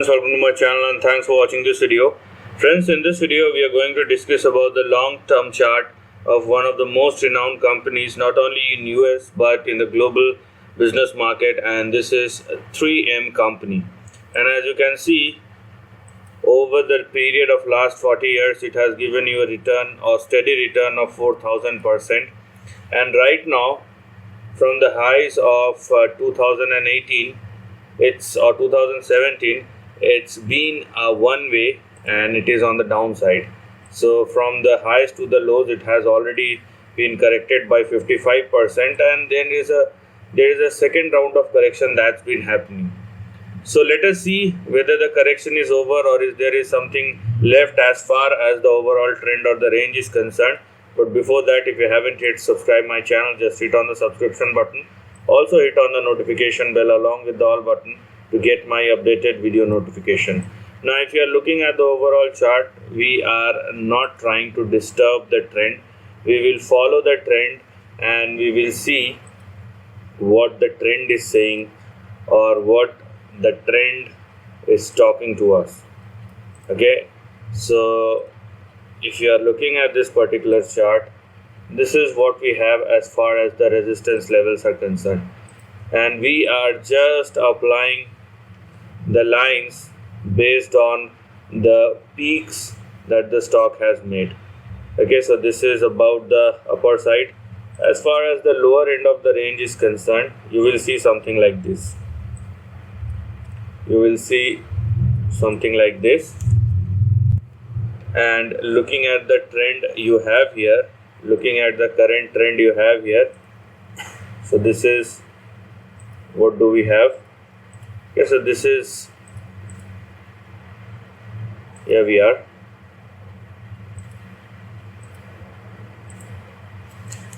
Welcome to my channel and thanks for watching this video. Friends, in this video we are going to discuss about the long-term chart of one of the most renowned companies not only in US but in the global business market, and this is 3M company. And as you can see, over the period of last 40 years it has given you a return or steady return of 4000%, and right now from the highs of 2018 it's or 2017, it's been a one way and it is on the downside. So from the highs to the lows it has already been corrected by 55%, and then there is a second round of correction that's been happening. So let us see whether the correction is over or is there is something left as far as the overall trend or the range is concerned. But before that, if you haven't yet subscribed my channel, just hit on the subscription button. Also hit on the notification bell along with the all button to get my updated video notification. Now if you are looking at the overall chart, we are not trying to disturb the trend. We will follow the trend and we will see what the trend is saying or what the trend is talking to us. Okay, so if you are looking at this particular chart, this is what we have as far as the resistance levels are concerned, and we are just applying the lines based on the peaks that the stock has made. Okay, so this is about the upper side. As far as the lower end of the range is concerned, you will see something like this. You will see something like this, and looking at the trend you have here, looking at the current trend you have here, so this is what do we have. Okay, so this is, here we are.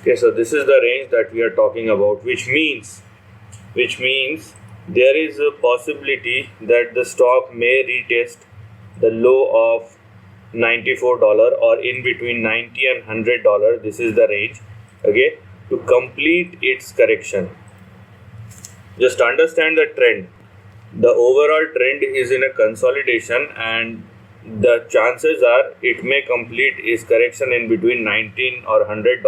Okay, so this is the range that we are talking about, which means there is a possibility that the stock may retest the low of $94 or in between $90 and $100. This is the range, okay, to complete its correction. Just understand the trend. The overall trend is in a consolidation, and the chances are it may complete its correction in between $19 or $100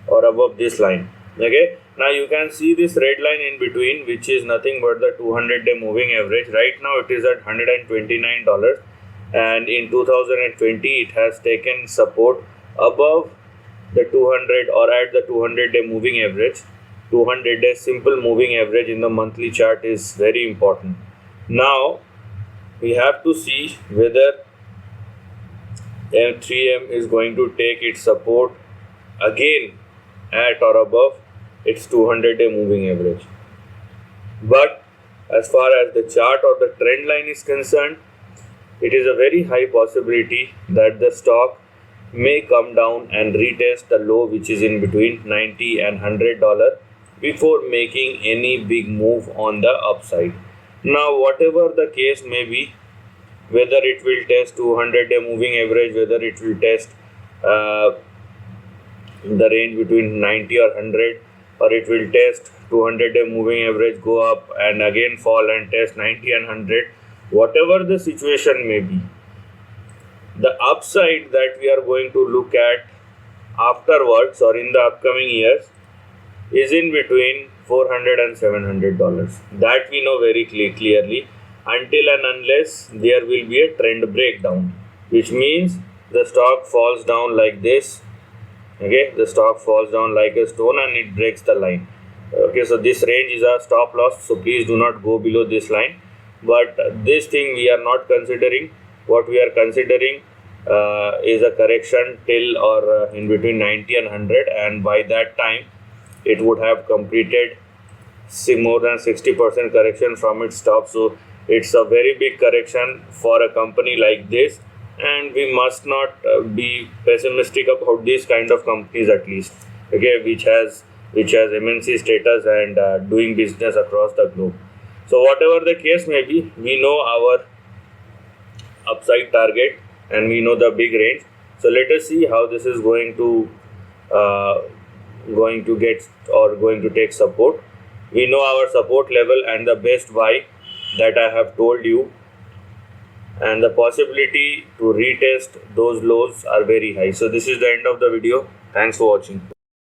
or above this line. Okay, now you can see this red line in between, which is nothing but the 200-day moving average. Right now it is at $129, and in 2020 it has taken support above the 200 or at the 200-day moving average. 200-day simple moving average in the monthly chart is very important. Now we have to see whether 3M is going to take its support again at or above its 200-day moving average. But as far as the chart or the trend line is concerned, it is a very high possibility that the stock may come down and retest the low, which is in between $90 and $100, before making any big move on the upside. Now whatever the case may be, whether it will test 200-day moving average, whether it will test the range between 90 or 100, or it will test 200-day moving average, go up and again fall and test 90 and 100, whatever the situation may be, the upside that we are going to look at afterwards or in the upcoming years is in between $400 and $700. That we know very clearly, until and unless there will be a trend breakdown, which means the stock falls down like this. Okay, the stock falls down like a stone and it breaks the line. Okay, so this range is a stop loss, so please do not go below this line. But this thing we are not considering. What we are considering is a correction till or in between 90 and 100, and by that time it would have completed more than 60% correction from its top. So it's a very big correction for a company like this, and we must not be pessimistic about these kind of companies, at least, okay, which has MNC status and doing business across the globe. So whatever the case may be, we know our upside target and we know the big range. So let us see how this is going to get or going to take support. We know our support level and the best buy that I have told you, and the possibility to retest those lows are very high. So this is the end of the video. Thanks for watching.